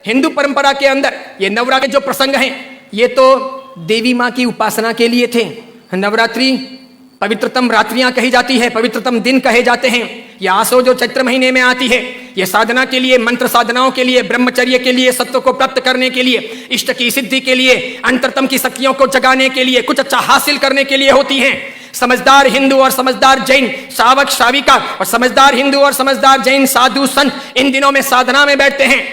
हिंदू परंपरा के अंदर ये नवरात्र के जो प्रसंग हैं ये तो देवी माँ की उपासना के लिए थे। नवरात्रि पवित्रतम रात्रियां कही जाती है, पवित्रतम दिन कहे जाते हैं। यह आसो जो चैत्र महीने में आती है, यह साधना के लिए, मंत्र साधनाओं के लिए, ब्रह्मचर्य के लिए, सत्व को प्राप्त करने के लिए, इष्ट की सिद्धि के लिए, अंतरतम की शक्तियों को जगाने के लिए, कुछ अच्छा हासिल करने के लिए होती हैं। समझदार हिंदू और समझदार जैन श्रावक श्राविका और समझदार हिंदू और समझदार जैन साधु संत इन दिनों में साधना में बैठते हैं,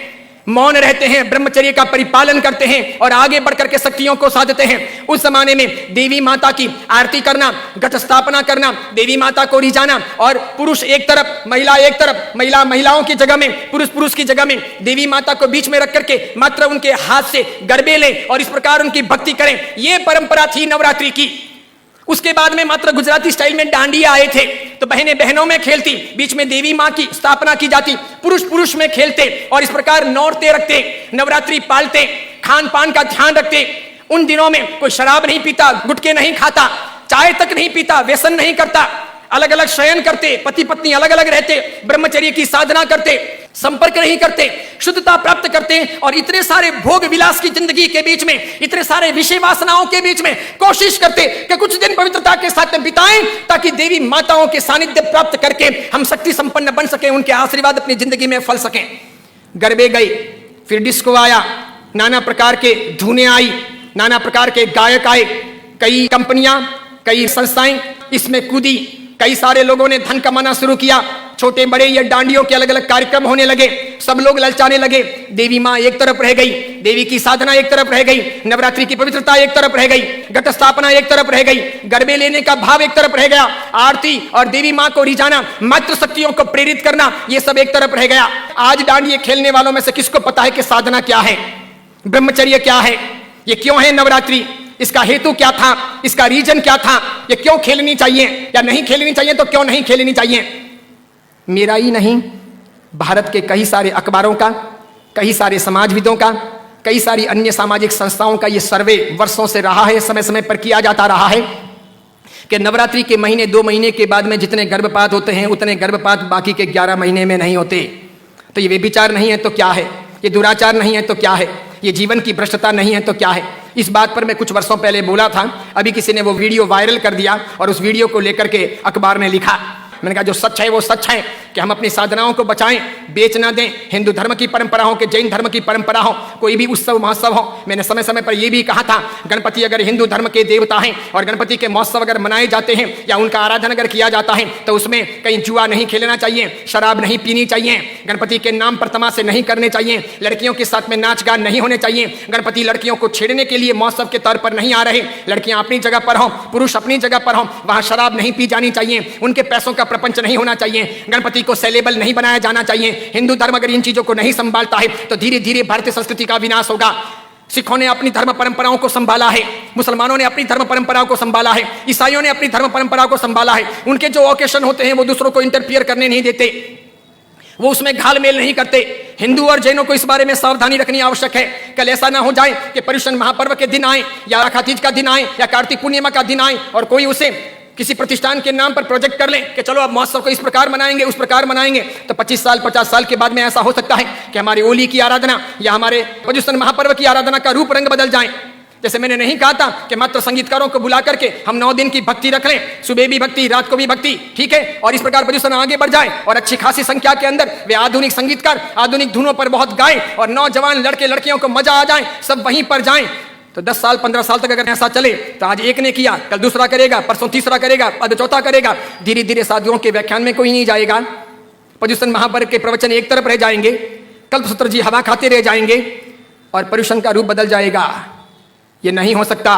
मौन रहते हैं, ब्रह्मचर्य का परिपालन करते हैं और आगे बढ़कर के शक्तियों को साधते हैं। उस जमाने में देवी माता की आरती करना, घट स्थापना करना, देवी माता को रिझाना और पुरुष एक तरफ महिला एक तरफ, महिलाओं की जगह में पुरुष की जगह में देवी माता को बीच में रख करके मात्र उनके हाथ से गरबे लें और इस प्रकार उनकी भक्ति करें, यह परंपरा थी नवरात्रि की। उसके बाद में मात्र गुजराती स्टाइल में डांडिया आए थे, तो बहनें बहनों में खेलती, बीच में देवी मां की स्थापना की जाती, पुरुष में खेलते और इस प्रकार नौरते रखते, नवरात्रि पालते, खान पान का ध्यान रखते। उन दिनों में कोई शराब नहीं पीता, गुटखे नहीं खाता, चाय तक नहीं पीता, व्यसन नहीं करता, अलग अलग शयन करते, पति पत्नी अलग अलग रहते, ब्रह्मचर्य की साधना करते, संपर्क नहीं करते, शुद्धता प्राप्त करते और इतने सारे भोग विलास की जिंदगी के बीच में, इतने सारे विषय वासनाओं के बीच में कोशिश करते कि कुछ दिन पवित्रता के साथ बिताएं ताकि देवी माताओं के सानिध्य प्राप्त करके हम शक्ति संपन्न बन सके, उनके आशीर्वाद अपनी जिंदगी में फल सकें। गरबे गए, फिर डिस्को आया, नाना प्रकार के धुनें आई, नाना प्रकार के गायक आए, कई कंपनियां, कई संस्थाएं इसमें कूदी, कई सारे लोगों ने धन कमाना शुरू किया, छोटे बड़े ये डांडियों के अलग अलग कार्यक्रम होने लगे, सब लोग ललचाने लगे। देवी माँ एक तरफ रह गई, देवी की साधना एक तरफ रह गई, नवरात्रि की पवित्रता एक तरफ रह गई, घट स्थापना एक तरफ रह गई, गरबे लेने का भाव एक तरफ रह गया, आरती और देवी माँ को रिझाना, मातृ शक्तियों को प्रेरित करना, ये सब एक तरफ रह गया। आज डांडिये खेलने वालों में से किसको पता है कि साधना क्या है, ब्रह्मचर्य क्या है, ये क्यों है नवरात्रि, इसका हेतु क्या था, इसका रीजन क्या था, ये क्यों खेलनी चाहिए या नहीं खेलनी चाहिए, तो क्यों नहीं खेलनी चाहिए। मेरा ही नहीं, भारत के कई सारे अखबारों का, कई सारे समाजविदों का, कई सारी अन्य सामाजिक संस्थाओं का ये सर्वे वर्षों से रहा है, समय समय पर किया जाता रहा है कि नवरात्रि के महीने 2 महीने के बाद में जितने गर्भपात होते हैं उतने गर्भपात बाकी के 11 महीने में नहीं होते। तो ये व्यभिचार नहीं है तो क्या है, ये दुराचार नहीं है तो क्या है, ये जीवन की भ्रष्टता नहीं है तो क्या है। इस बात पर मैं कुछ वर्षों पहले बोला था, अभी किसी ने वो वीडियो वायरल कर दिया और उस वीडियो को लेकर के अखबार ने लिखा। मैंने कहा जो सच है वो सच है कि हम अपनी साधनाओं को बचाएं, बेच ना दें। हिंदू धर्म की परंपरा हो कि जैन धर्म की परंपरा हो, कोई भी उत्सव महोत्सव हो, मैंने समय समय पर यह भी कहा था, गणपति अगर हिंदू धर्म के देवता हैं और गणपति के महोत्सव अगर मनाए जाते हैं या उनका आराधन अगर किया जाता है तो उसमें कहीं जुआ नहीं खेलना चाहिए, शराब नहीं पीनी चाहिए, गणपति के नाम पर तमाशे नहीं करने चाहिए, लड़कियों के साथ में नाच गान नहीं होने चाहिए, गणपति लड़कियों को छेड़ने के लिए महोत्सव के तौर पर नहीं आ रहे, लड़कियां अपनी जगह पर हों, पुरुष अपनी जगह पर हों, वहां शराब नहीं पी जानी चाहिए, उनके पैसों का प्रपंच नहीं होना चाहिए, गणपति को सेलेबल नहीं बनाया जाना चाहिए। हिंदू धर्म अगर इन चीजों को नहीं संभालता है तो धीरे धीरे भारतीय संस्कृति का विनाश होगा। सिखों ने अपनी धर्म परंपराओं को संभाला है, मुसलमानों ने अपनी धर्म परंपराओं को संभाला है, ईसाइयों ने अपनी धर्म परंपराओं को संभाला है। उनके जो ओकेशन होते हैं वो दूसरों को इंटरफियर करने नहीं देते, वो उसमें घाल मेल नहीं करते। हिंदू और जैनों को इस बारे में सावधानी रखनी आवश्यक है। कल ऐसा ना हो जाए कि पर्युषण महापर्व के दिन आए या राखातीज का दिन आए या कार्तिक पूर्णिमा का दिन आए और कोई उसे किसी प्रतिष्ठान के नाम पर प्रोजेक्ट कर ले कि चलो अब महोत्सव को इस प्रकार मनाएंगे, उस प्रकार मनाएंगे, तो 25 साल 50 साल के बाद में ऐसा हो सकता है कि हमारी होली की आराधना या हमारे पर्युषण महापर्व की आराधना का रूप रंग बदल जाए। जैसे मैंने नहीं कहा था कि मात्र संगीतकारों को बुला करके हम 9 दिन की भक्ति रख लें, सुबह भी भक्ति, रात को भी भक्ति, ठीक है, और इस प्रकार पर्युषण आगे बढ़ जाए और अच्छी खासी संख्या के अंदर वे आधुनिक संगीतकार आधुनिक धुनों पर बहुत गाएं और नौजवान लड़के लड़कियों को मजा आ जाए, सब वहीं पर जाएं। तो 10 साल 15 साल तक अगर ऐसा चले तो आज एक ने किया, कल दूसरा करेगा, परसों तीसरा करेगा, अब चौथा करेगा, धीरे धीरे साधुओं के व्याख्यान में कोई नहीं जाएगा, पर्युषण महापर्व के प्रवचन एक तरफ रह जाएंगे, कल्पसूत्र जी हवा खाते रह जाएंगे और पर्युषण का रूप बदल जाएगा। ये नहीं हो सकता।